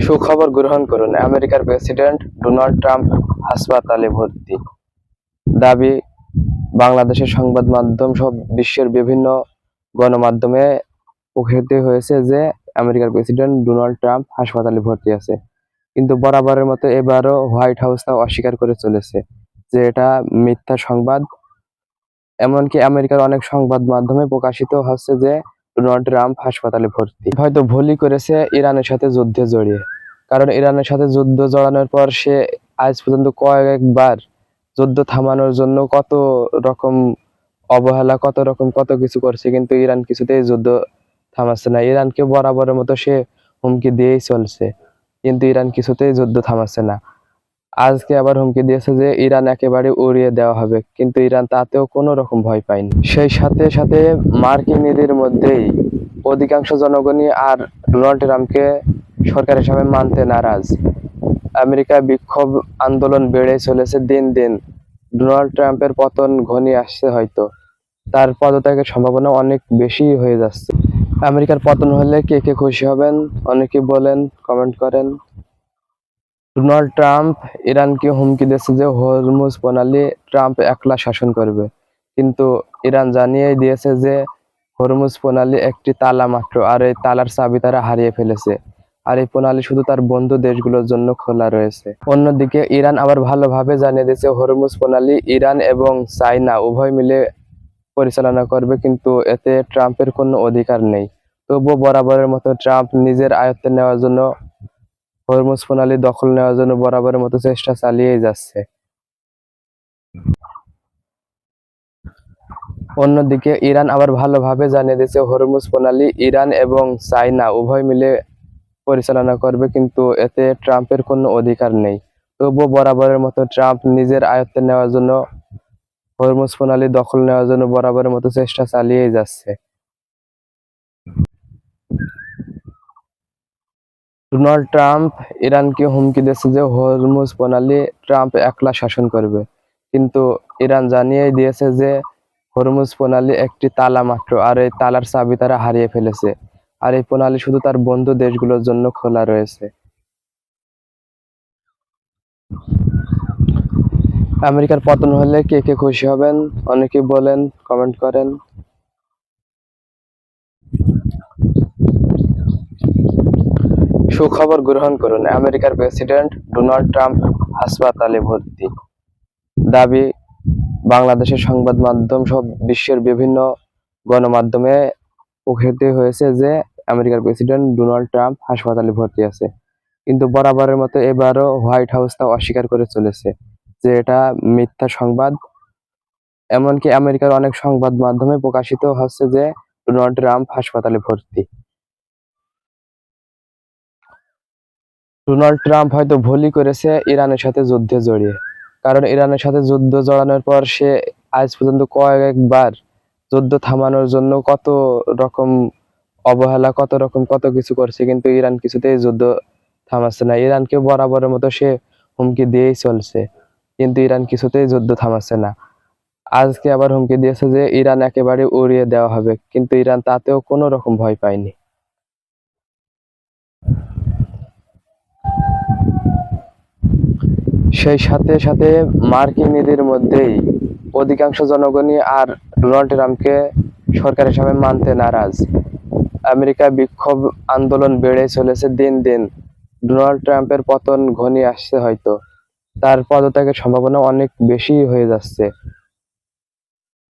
সুখবর গ্রহণ করুন, আমেরিকার প্রেসিডেন্ট ডোনাল্ড ট্রাম্প হাসপাতালে ভর্তি। দাবি বাংলাদেশের সংবাদ মাধ্যম সহ বিশ্বের বিভিন্ন গণমাধ্যমে প্রকাশিত হয়েছে যে আমেরিকার প্রেসিডেন্ট ডোনাল্ড ট্রাম্প হাসপাতালে ভর্তি আছে। কিন্তু বরাবরের মতো এবারও হোয়াইট হাউস তা অস্বীকার করে চলেছে যে এটা মিথ্যা সংবাদ। এমনকি আমেরিকার অনেক সংবাদ মাধ্যমে প্রকাশিত হচ্ছে যে ডোনাল্ড ট্রাম্প হাসপাতালে ভর্তি। হয়তো ভুলই করেছে ইরানের সাথে যুদ্ধে জড়িয়ে, কারণ ইরানের সাথে যুদ্ধ জড়ানোর পর সে আজ পর্যন্ত কয়েকবার যুদ্ধ থামানোর জন্য কত রকম অবহেলা, কত কিছু করছে, কিন্তু ইরান কিছুতেই যুদ্ধ থামাচ্ছে না। ইরানকে বরাবরের মতো সে হুমকি দিয়েই চলছে, কিন্তু ইরান কিছুতেই যুদ্ধ থামাচ্ছে না। আজকে আবার হুমকি দিয়েছে যে ইরান একেবারে উড়িয়ে দেওয়া হবে, কিন্তু ইরান তাতেও কোনো রকম ভয় পায়নি। সেই সাথে সাথে মার্কিনীদের মধ্যেই অধিকাংশ জনগণই আর ডোনাল্ড ট্রাম্পকে সরকার হিসাবে মানতে নারাজ। আমেরিকায় বিক্ষোভ আন্দোলন বেড়ে চলেছে দিন দিন। ডোনাল্ড ট্রাম্পের পতন ঘনিয়ে আসছে, হয়তো তার পদত্যাগের সম্ভাবনা অনেক বেশি হয়ে যাচ্ছে। আমেরিকার পতন হলে কে কে খুশি হবেন অনেকে বলেন, কমেন্ট করেন। ডোনাল্ড ট্রাম্প ইরানকে হুমকি দিয়েছে যে হরমুজ প্রণালী ট্রাম্প একলা শাসন করবে, কিন্তু ইরান জানিয়ে দিয়েছে যে হরমুজ প্রণালী একটি তালা মাত্র, আর এই তালার চাবি তারা হারিয়ে ফেলেছে, আর এই প্রণালী শুধু তার বন্ধু দেশগুলোর জন্য খোলা রয়েছে। অন্যদিকে ইরান আবার ভালোভাবে জানিয়ে দিয়েছে হরমুজ প্রণালী ইরান এবং চায়না উভয় মিলে পরিচালনা করবে, কিন্তু এতে ট্রাম্পের কোনো অধিকার নেই। তবুও বরাবরের মতো ট্রাম্প নিজের আয়ত্তে নেওয়ার জন্য হরমুজ প্রণালী দখল নেওয়ার জন্য বরাবরের মতো চেষ্টা চালিয়েই যাচ্ছে। অন্যদিকে ইরান আবার ভালোভাবে জানিয়ে দিয়েছে হরমুজ প্রণালী ইরান এবং চায়না উভয় মিলে পরিচালনা করবে, কিন্তু এতে ট্রাম্পের কোনো অধিকার নেই। তবুও বরাবরের মতো ট্রাম্প নিজের আয়ত্তে নেওয়ার জন্য হরমুজ প্রণালী দখল নেওয়ার জন্য বরাবরের মতো চেষ্টা চালিয়েই যাচ্ছে। ডোনাল্ড ট্রাম্প ইরানকে হুমকি দিয়েছে যে হরমুজ প্রণালী ট্রাম্প একলা শাসন করবে, কিন্তু ইরান জানিয়ে দিয়েছে যে হরমুজ প্রণালী একটি তালা মাত্র, আর এই তালার চাবি তারা হারিয়ে ফেলেছে, আর এই প্রণালী শুধু তার বন্ধু দেশগুলোর জন্য খোলা রয়েছে। আমেরিকার পতন হলে কে কে খুশি হবেন অনেকে বলেন, কমেন্ট করেন। সুখবর গ্রহণ করুন, আমেরিকার প্রেসিডেন্ট ডোনাল্ড ট্রাম্প হাসপাতালে ভর্তি। দাবি বাংলাদেশের সংবাদ মাধ্যম সহ বিশ্বের বিভিন্ন গণমাধ্যমে প্রকাশিত হয়েছে যে আমেরিকার প্রেসিডেন্ট ডোনাল্ড ট্রাম্প হাসপাতালে ভর্তি আছে। কিন্তু বরাবরের মতো এবারও হোয়াইট হাউস তা অস্বীকার করে চলেছে যে এটা মিথ্যা সংবাদ। এমনকি আমেরিকার অনেক সংবাদ মাধ্যমে প্রকাশিত হচ্ছে যে ডোনাল্ড ট্রাম্প হাসপাতালে ভর্তি। ডোনাল্ড ট্রাম্প হয়তো ভুলই করেছে ইরানের সাথে যুদ্ধে জড়িয়ে, কারণ ইরানের সাথে যুদ্ধ জড়ানোর পর সে আজ পর্যন্ত কয়েকবার যুদ্ধ থামানোর জন্য কত রকম অবহেলা, কত কিছু করছে, কিন্তু ইরান কিছুতেই যুদ্ধ থামাচ্ছে না। ইরানকে বরাবরের মতো সে হুমকি দিয়েই চলছে, কিন্তু ইরান কিছুতেই যুদ্ধ থামাচ্ছে না। আজকে আবার হুমকি দিয়েছে যে ইরান একেবারে উড়িয়ে দেওয়া হবে, কিন্তু ইরান তাতেও কোনো রকম ভয় পায়নি। সেই সাথে সাথে মার্কিনীদের মধ্যেই অধিকাংশ জনগণই আর ডোনাল্ড ট্রাম্পকে সরকার হিসাবে মানতে নারাজ। আমেরিকায় বিক্ষোভ আন্দোলন বেড়ে চলেছে দিন দিন। ডোনাল্ড ট্রাম্পের পতন ঘনিয়ে আসছে, হয়তো তার পদত্যাগের সম্ভাবনা অনেক বেশি হয়ে যাচ্ছে।